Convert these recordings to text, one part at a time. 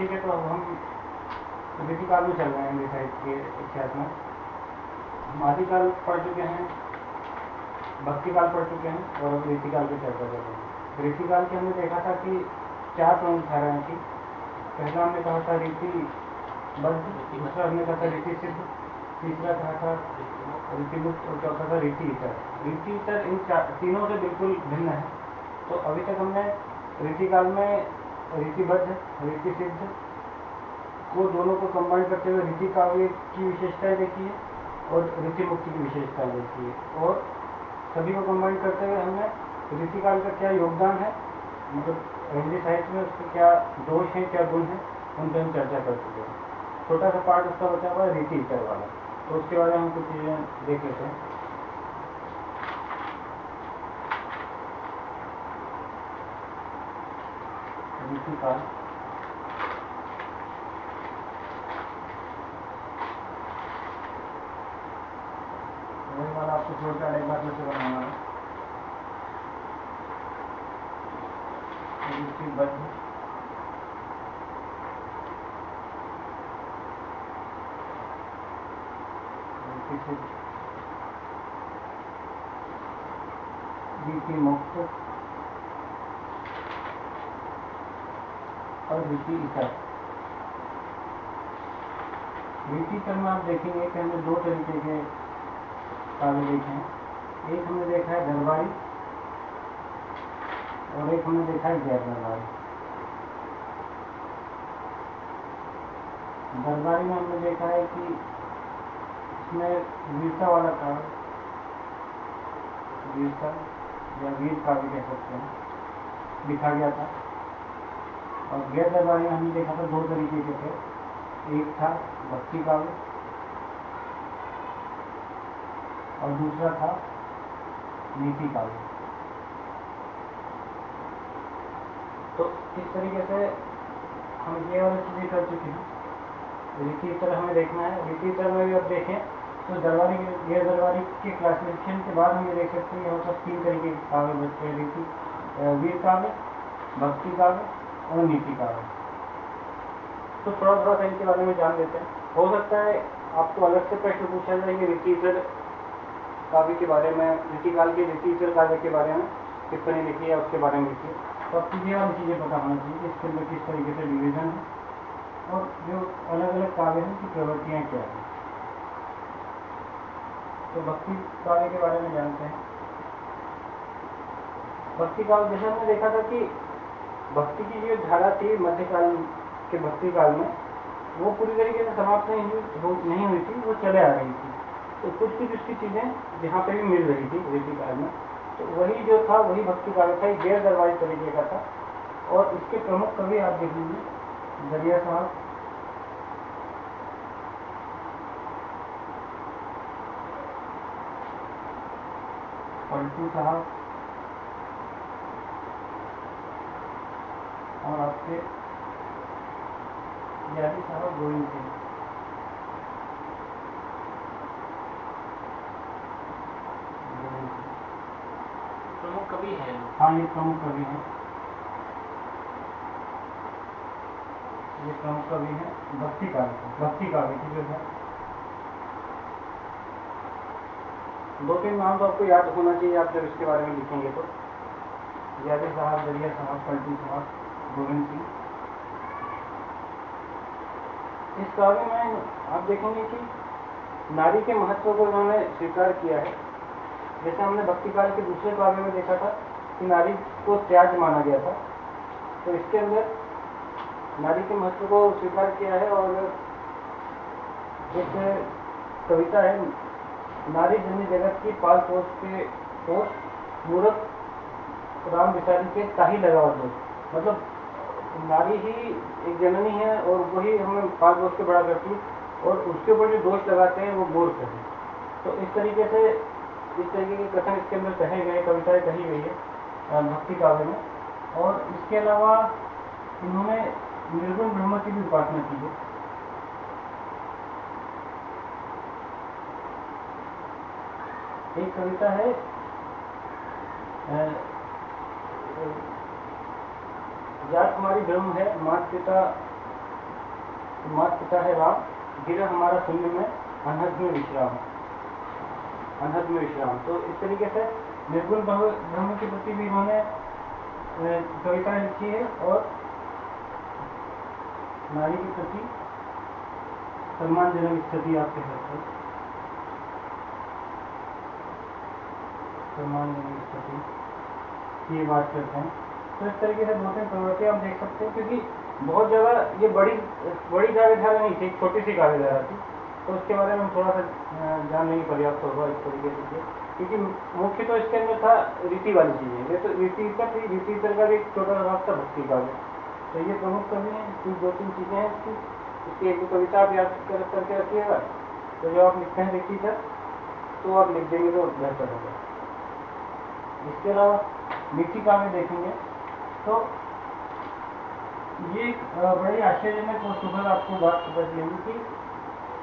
ठीक है, तो अब हम रीतिकाल में चल रहे हैं साहित्य के इतिहास में। हम आदिकाल पढ़ चुके हैं, भक्तिकाल पढ़ चुके हैं और अब रीतिकाल की चर्चा कर रहे हैं। रीतिकाल के हमने देखा था कि 4 प्रमुख धाराएं थी। पहला हमने कहा था रीतिबद्ध, दूसरा हमने कहा था रीति सिद्ध, तीसरा कहा था रीतिमुक्त और चौथा था रीति इतर। रीति इतर इन तीनों से बिल्कुल भिन्न है। तो अभी तक हमने रीतिकाल में रीतिबद्ध, रीति सिद्ध को दोनों को कंबाइन करते हुए रीति काव्य की विशेषताएं देखी है और रीति मुक्ति की विशेषताएं देखी है, और सभी को कंबाइन करते हुए हमने रीतिकाल का क्या योगदान है, मतलब हिंदी साहित्य में उसके क्या दोष हैं, क्या गुण हैं, उन पर हम चर्चा कर चुके हैं। छोटा सा पार्ट उसका बचा हुआ है रीति इतर वाला, तो उसके बारे में हम कुछ चीज़ें देख लेते हैं। रीतिकाल वाला आपको छोड़कर एक बार से बनाना है। रीतिबद्ध, रीति मुक्त और रीति इतर। रीति इतर में आप देखेंगे कि हमने 2 तरीके के काव्य देखे हैं। एक हमने देखा है दरबारी और एक हमने देखा है गैर दरबारी। दरबारी में हमने देखा है कि इसमें वीरता वाला काव्य, वीरता या वीर काव्य कह सकते हैं, लिखा गया था। और गैर दरबारी में हमने देखा था 2 तरीके के थे। एक था भक्ति काव्य और दूसरा था नीति काव्य। तो इस तरीके से हम ये वाली चीज़ें कर चुके हैं। रीति इतर हमें देखना है। रीति इतर में भी अब देखें तो दरबारी गैर दरबारी के क्लासिफिकेशन के बाद हम ये देख सकते हैं यहाँ पर 3 तरीके के काव्य बचते हैं, रीति वीर काव्य, भक्ति काव्य और नीति काव्य। तो थोड़ा सा इनके बारे में जान लेते हैं। हो सकता है आपको अलग से प्रश्न पूछा जाए कि रीति इतर काव्य के बारे में, रीतिकाल के रीति इतर काव्य के बारे में टिप्पणी लिखी है, उसके बारे में लिखी। तो आपको ये वाली चीज़ें पता होना चाहिए कि इसके अंदर किस तरीके से डिवीजन है और जो अलग अलग काव्य हैं की प्रवृत्तियाँ क्या हैं। तो भक्ति काव्य के बारे में जानते हैं। भक्ति काव्य जैसे हमने देखा था कि भक्ति की जो धारा थी मध्यकाल के भक्ति काल में, वो पूरी तरीके से समाप्त नहीं हुई थी, वो चले आ रही थी। तो कुछ उसकी चीज़ें यहाँ पे भी मिल रही थी रीति काल में। तो वही जो था वही भक्ति काव्य था, गैर दरबारी तरीके का था। और इसके प्रमुख कवि आप देख लीजिए, दरिया साहब, पलटू साहब और आपके यादी साहब गोविंद सिंह। प्रमुख कवि हैं। हाँ, ये प्रमुख कवि हैं, ये प्रमुख कवि हैं भक्ति काव्य की जो है। 2-3 नाम तो आपको याद होना चाहिए आप जब इसके बारे में लिखेंगे। तो यादी साहब, दरिया साहब, पलटू साहब, गोविंद सिंह। इस काव्य में आप देखेंगे कि नारी के महत्व को उन्होंने स्वीकार किया है। जैसे हमने भक्ति काल के दूसरे काव्य में देखा था कि नारी को त्याग माना गया था, तो इसके अंदर नारी के महत्व को स्वीकार किया है। और एक कविता है, नारी जन्य जगत की पाल पोष के पोष मूर्ख राम बिचारी के ताही लगाओ दोष। मतलब नारी ही एक जननी है और वही हमें पाल पोष के बड़ा करती है, और उसके ऊपर जो दोष लगाते हैं वो मूर्ख है। तो इस तरीके के कथन इसके अंदर कहे गए, कविताएं कही गई है भक्ति काव्य में। और इसके अलावा इन्होंने निर्गुण ब्रह्म की भी उपासना की है। एक कविता है जात हमारी ब्रह्म है, माता पिता तो मात पिता है राम, गिरा हमारा शून्य में, अनहद में विश्राम, अनहद में विश्राम। तो इस तरीके से निर्गुण ब्रह्म के प्रति भी इन्होंने कविता लिखी है और नारी के प्रति सम्मानजनक स्थिति आप कह सकते हैं, सम्मानजनक स्थिति ये बात करते हैं। तो इस तरीके से 2-3 प्रवृत्ति आप देख सकते हैं, क्योंकि बहुत ज़्यादा ये बड़ी काव्यधारा नहीं थी, एक छोटी सी काव्यधारा थी, तो उसके बारे में हम थोड़ा सा जानने की पर्याप्त होगा इस तरीके से, क्योंकि मुख्य तो इसके अंदर था रीति वाली चीज़ें। ये तो रीति का थी, रीति का भी एक छोटा सा भाग था भक्ति काव्य। तो ये प्रमुख कवि हैं, कुछ 2-3 चीज़ें हैं इसकी एक कविता आप याद करके रखिएगा। तो जब आप लिखते हैं रीति तक तो आप लिख देंगे तो बेहतर होगा। इसके अलावा नीति काव्य देखेंगे तो ये बड़ी आश्चर्यजनक और सुखद आपको बात पता चलेगी कि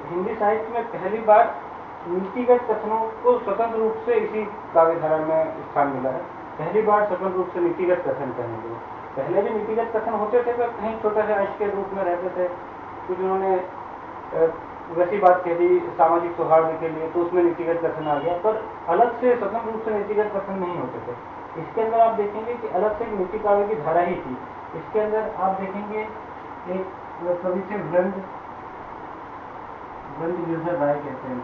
हिंदी साहित्य में पहली बार नीतिगत कथनों को स्वतंत्र रूप से इसी काव्यधारा में स्थान मिला है। पहली बार स्वतंत्र रूप से नीतिगत कथन करने के, पहले भी नीतिगत कथन होते थे पर कहीं छोटा सा अंश के रूप में रहते थे। कुछ उन्होंने वैसी बात कह दी सामाजिक सौहार्द के लिए, तो उसमें नीतिगत कथन आ गया, पर अलग से स्वतंत्र रूप से नीतिगत कथन नहीं होते थे। इसके अंदर आप देखेंगे कि अलग से एक नीति काव्य की धारा ही थी। इसके अंदर आप देखेंगे एक कवि थे वृंद गिरधर राय कहते हैं,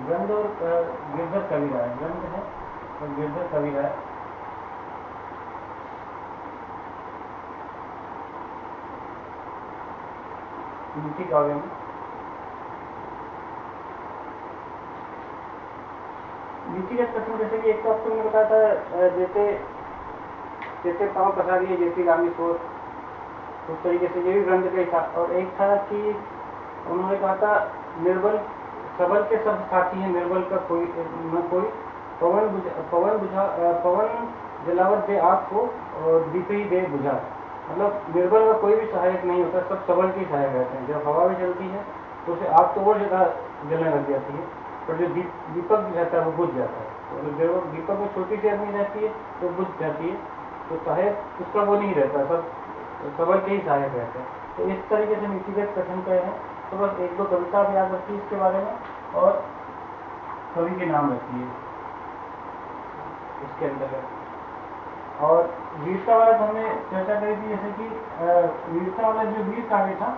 वृंद और गिरधर कवि राय, वृंद है और गिरधर कवि राय। नीति काव्य में नीतिगत कथन जैसे कि एक तो आपको मैंने बताया था जैसे पाँव पसारिए जैसी रामी सोच, उस तरीके से ये भी वृंद का ही था। और एक था कि उन्होंने कहा था निर्बल सबल के सब साथी हैं, निर्बल का कोई न कोई, पवन जलावत दे आग को और दीप ही दे बुझा। मतलब निर्बल का कोई भी सहायक नहीं होता, सब सबल के सहायक रहते हैं। जब हवा भी चलती है तो उसे आग तो और ज़्यादा जलने लग जाती है, पर जो दीपक भी रहता है वो बुझ जाता है। तो जब दीपक में छोटी सी आदमी रहती है तो बुझ जाती है, तो सहायक उसका वो नहीं रहता, सब सबल के ही सहायक रहते हैं। तो इस तरीके से नीतिगत कथन का है। तो बस 1-2 कविता आप याद रखिए इसके बारे में और कवि के नाम रखिए इसके अंदर है। और वीरता वाला हमने चर्चा करी थी, जैसे कि वीरता वाला जो वीर काव्य था,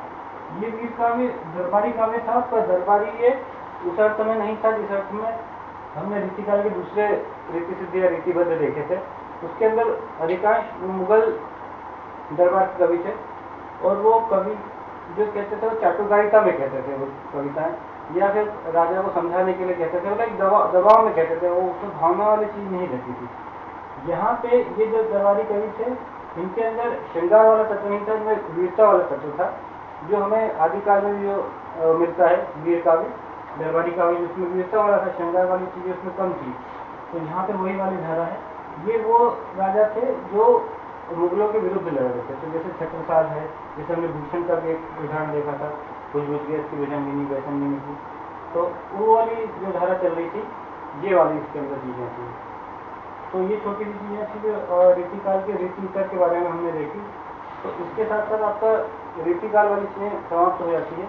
ये वीर काव्य दरबारी काव्य था, पर दरबारी ये उस अर्थ में नहीं था जिस अर्थ में हमने रीतिकाल के दूसरे रीति सिद्ध या रीतिबद्ध देखे थे। उसके अंदर अधिकांश मुगल दरबार के कवि थे और वो कवि जो कहते थे वो चाटुकारिता में कहते थे वो कविताएं, या फिर राजा को समझाने के लिए कहते थे, मतलब एक दबाव में कहते थे, वो उसमें भावना वाली चीज़ नहीं रहती थी। यहाँ पे ये जो दरबारी कवि थे इनके अंदर श्रृंगार वाला तत्व नहीं था, इनमें वीरता वाला तत्व था, जो हमें आदिकाल में जो मिलता है वीर काव्य दरबारी काव्य, जिसमें वीरता वाला था, श्रृंगार वाली चीज़ें उसमें कम थी। तो यहाँ पे वही वाली धारा है। ये वो राजा थे जो मुगलों के विरुद्ध लड़ रहे थे। तो जैसे छत्रसाल है, जैसे हमने भूषण का भी एक उदाहरण देखा था, कुछ बुझ गया इसकी वैसंगिनी वैसंगिनी थी, तो वो वाली जो धारा चल रही थी ये वाली इसके अंदर चीज़ें थी। तो ये छोटी सी चीज़ें थी जो रीतिकाल के रीति उत्तर के बारे में हमने देखी। तो इसके साथ साथ आपका रीतिकाल वाली चीज़ें समाप्त हो जाती है।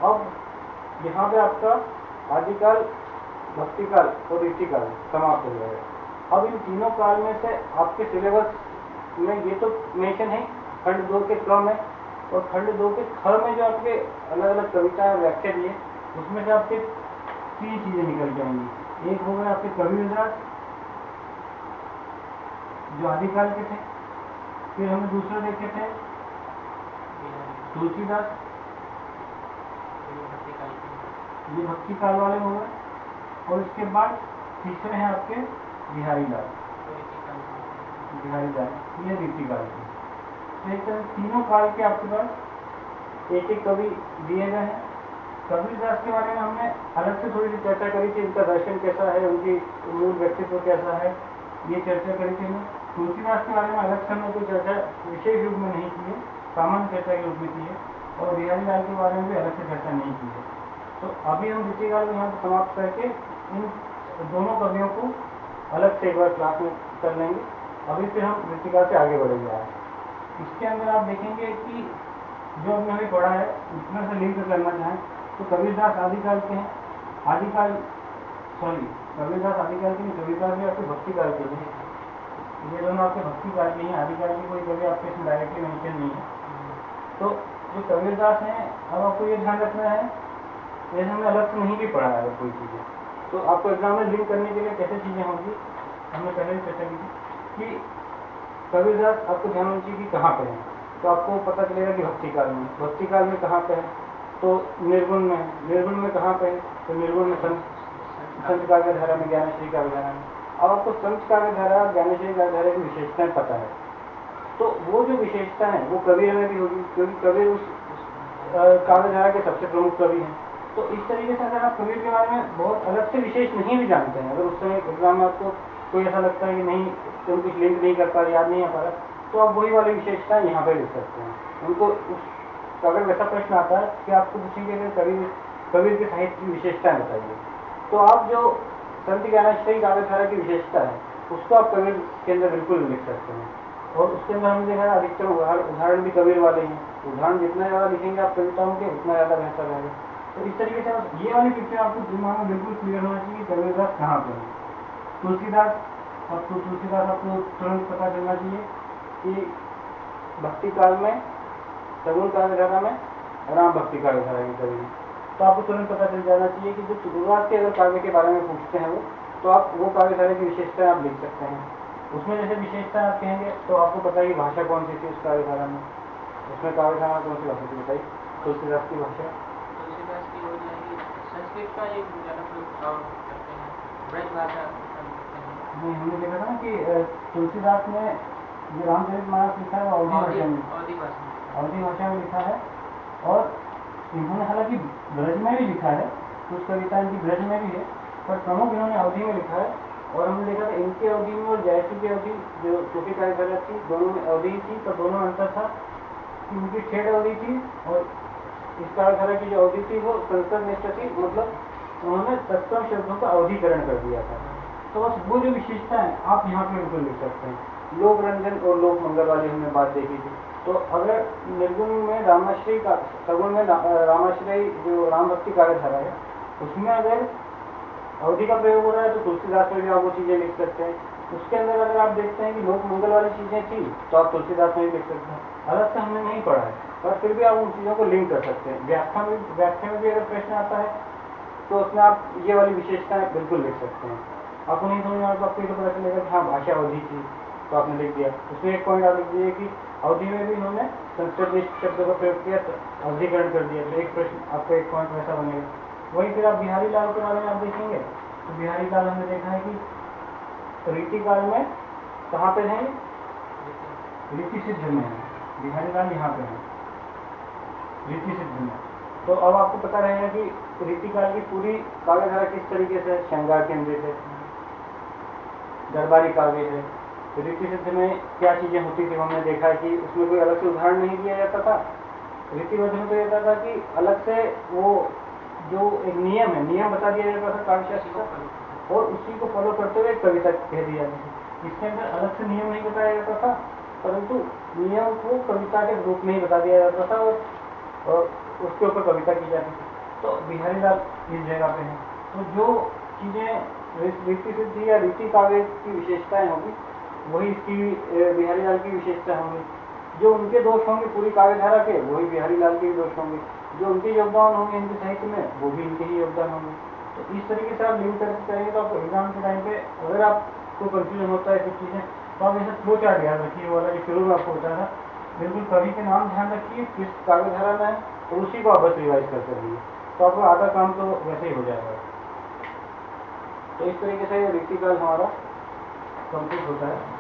अब यहाँ पे आपका आदिकाल, भक्तिकाल और रीतिकाल समाप्त हो जाएगा। अब इन तीनों काल में से आपके सिलेबस में ये तो मेंशन है खंड 2 के क्रम में, और खंड 2 के ख में जो आपके अलग अलग कविता व्याख्या दी है उसमें से आपके 3 चीज़ें निकल जाएंगी। एक हो गए आपके कवि विराट जो आदिकाल के थे, फिर हमने दूसरे देखे थे तुलसीदास, ये भक्ति काल वाले हो गए, और इसके बाद तीसरे हैं आपके बिहारी लाल, ये रीति काल के। तो एक तरह तीनों काल के आपके पास एक एक कवि दिए गए हैं। कबीरदास के बारे में हमने अलग से थोड़ी सी चर्चा करी थी, उनका दर्शन कैसा है, उनकी मूल व्यक्तित्व कैसा है, ये चर्चा करी थी। हमने तुलसीदास के बारे में अलग से हमने कोई चर्चा विशेष रूप में नहीं की है, सामान्य चर्चा के रूप में की है, और बिहारी लाल के बारे में भी अलग से चर्चा नहीं की है। तो अभी हम रीतिकाल को यहाँ पर समाप्त करके इन दोनों कवियों को अलग से एक बार क्लास में कर लेंगे। अभी फिर हम रीतिकाल से आगे बढ़ेंगे आज। इसके अंदर आप देखेंगे कि जो अभी हमने पढ़ा है उसमें से लिंक करना चाहें तो कबीरदास आदिकाल के हैं, कबीरदास आदिकाल के नहीं, कबीरदास भी आपके भक्ति काल के हैं। ये दोनों आपके भक्ति काल के हैं, आदिकाल की कोई कवि आपके इसमें डायरेक्टली मेंशन नहीं है। तो जो कबीरदास हैं, अब आपको ये ध्यान रखना है, जैसे हमने अलग से नहीं भी पढ़ा है अगर कोई चीज़ें, तो आपको एग्जाम में लिंक करने के लिए कैसे चीज़ें होंगी, हमने पहले भी चर्चा की थी कि कबीरदास आपको ध्यान होना चाहिए कि कहाँ पे है। तो आपको पता चलेगा कि भक्ति काल में कहाँ पे है, तो निर्गुण में कहाँ पे है, तो निर्गुण में संत काव्यधारा में, ज्ञानेश्वरी काव्यधारा में। अब आपको संत काव्यधारा, ज्ञानेश्वरी काव्यधारा की विशेषताएं पता है, तो वो जो विशेषता है वो कबीर में भी होगी, क्योंकि कबीर उस काव्यधारा के सबसे प्रमुख कवि हैं। तो इस तरीके से अगर आप कबीर के बारे में बहुत अलग से विशेष नहीं भी जानते हैं, अगर उस समय एग्जाम में आपको कोई ऐसा लगता है कि नहीं, तुम कुछ लिंक नहीं कर पा रहे, याद नहीं आ पा रहा, तो आप वही वाली विशेषताएं यहाँ पे लिख सकते हैं। उनको उस अगर वैसा प्रश्न आता है कि आपको पूछेंगे कि कबीर के साहित्य की विशेषताएं बताइए, तो आप जो संत ज्ञानेश्वरी काव्यधारा की विशेषता है उसको आप कबीर के अंदर बिल्कुल लिख सकते हैं। और उसके अंदर हमने देखा अधिकतर उदाहरण भी कबीर वाले हैं। उदाहरण जितना ज़्यादा लिखेंगे आप कविताओं के उतना ज़्यादा बेहतर रहेगा। तो इस तरीके से ये वाली पिक्चर आपको दिमाग में बिल्कुल क्लियर होना चाहिए कबीरदास कहाँ पे है। तुलसीदास आपको तुरंत पता चलना चाहिए कि भक्ति काल में, सगुण काव्यधारा में, राम भक्ति काव्यधारा की कवि। तो आपको तुरंत पता चल जाना चाहिए कि जो शुरुआत के अगर काव्य के बारे में पूछते हैं वो, तो आप वो काव्यधारा की विशेषताएं आप लिख सकते हैं। उसमें जैसे विशेषता आप कहेंगे तो आपको पता है कि भाषा कौन सी थी उस काव्यधारा में, उसमें काव्यधारा कौन सी भाषा थी बताइए। तुलसीदास की भाषा, तुलसीदास की हो जाएगी संस्कृत का एक ज़्यादा प्रयोग करते हैं, ब्रज भाषा नहीं, हमने देखा था ना कि तुलसीदास ने जो रामचरितमानस लिखा है वो अवधी भाषा में लिखा है, और इन्होंने हालांकि ब्रज में भी लिखा है, कुछ कविता इनकी ब्रज में भी है, पर प्रमुख इन्होंने अवधि में लिखा है। और हमने देखा था इनकी अवधि में और जयश्री की अवधि जो छोटी काव्यधारा थी, दोनों में अवधि थी, पर दोनों में अंतर था कि उनकी ठेठ अवधि थी और इस काव्यधारा की जो अवधि थी वो संस्कृत निष्ठ थी, मतलब उन्होंने तत्सम शब्दों का अवधिकरण कर दिया था। तो बस वो जो विशेषता है आप यहाँ पे बिल्कुल लिख सकते हैं। लोक रंजन और लोक मंगल वाली हमने बात देखी थी। तो अगर निर्गुण में रामाश्रय का, सगुण में रामाश्रय जो राम भक्ति काव्यधारा है उसमें अगर अवधि का प्रयोग हो रहा है तो तुलसीदास में भी आप वो चीज़ें लिख सकते हैं। उसके अंदर अगर आप देखते हैं कि लोक मंगल वाली चीज़ें थी तो आप तुलसीदास में भी लिख सकते हैं। अलग से हमने नहीं पढ़ा है, पर फिर भी आप उन चीज़ों को लिंक कर सकते हैं। व्याख्या में भी अगर प्रश्न आता है तो उसमें आप ये वाली विशेषताएं बिल्कुल लिख सकते हैं। आपको नहीं समझ में आए तो आपको ये तो पता चलेगा कि हाँ भाषा अवधि थी, तो आपने लिख दिया। उसमें एक पॉइंट आप लिख दीजिए कि अवधि में भी इन्होंने संस्कृत निष्ठ शब्दों का प्रयोग किया, अवधिकरण कर दिया, तो एक प्रश्न आपका एक पॉइंट वैसा बनेगा। वही फिर आप बिहारी लाल के बारे में आप देखेंगे तो बिहारी लाल हमने देखा है कि रीति काल में कहाँ पे हैं, रीति सिद्ध में है। बिहारी लाल यहाँ पे है रीति सिद्ध में। तो अब आपको पता रहेगा कि रीति काल की पूरी काव्यधारा किस तरीके से श्रृंगार केंद्रित है, दरबारी काव्य है। रीति सिद्ध में क्या चीज़ें होती थी हमने देखा है कि उसमें कोई अलग से उदाहरण नहीं दिया जाता था। रीतिबद्ध में तो ये था कि अलग से वो जो एक नियम है, नियम बता दिया जाता था काव्यशास्त्र का, और उसी को फॉलो करते हुए कविता कह दी जाती थी। इसके अंदर अलग से नियम नहीं बताया जाता था, परंतु नियम को कविता के रूप में ही बता दिया जाता था और उसके ऊपर कविता की जाती थी। तो बिहारी लाल इस जगह पे है। तो जो चीज़ें रीति सिद्धि या रीति काव्य की विशेषताएं होंगी वही इसकी बिहारी लाल की विशेषता होंगी। जो उनके दोष होंगे पूरी काव्यधारा के वही बिहारी लाल के भी दोष होंगे। जो उनके योगदान होंगे हिंदी साहित्य में वो भी इनके ही योगदान होंगे। तो इस तरीके से आप लिंक करके करेंगे तो आपको एग्जाम के टाइम पे अगर आपको कंफ्यूजन होता है कुछ चीज़ें तो आप ऐसा फ्लो चार्ट याद रखिए, वाला जो शुरू में आपको बताया था। बिल्कुल कवि के नाम ध्यान रखिए, किस काव्यधारा में है, तो उसी को आप बस रिवाइज करते रहिए, तो आपका आधा काम तो वैसे ही हो जाएगा। तो इस तरीके से रीतिकाल हमारा कंप्लीट होता है।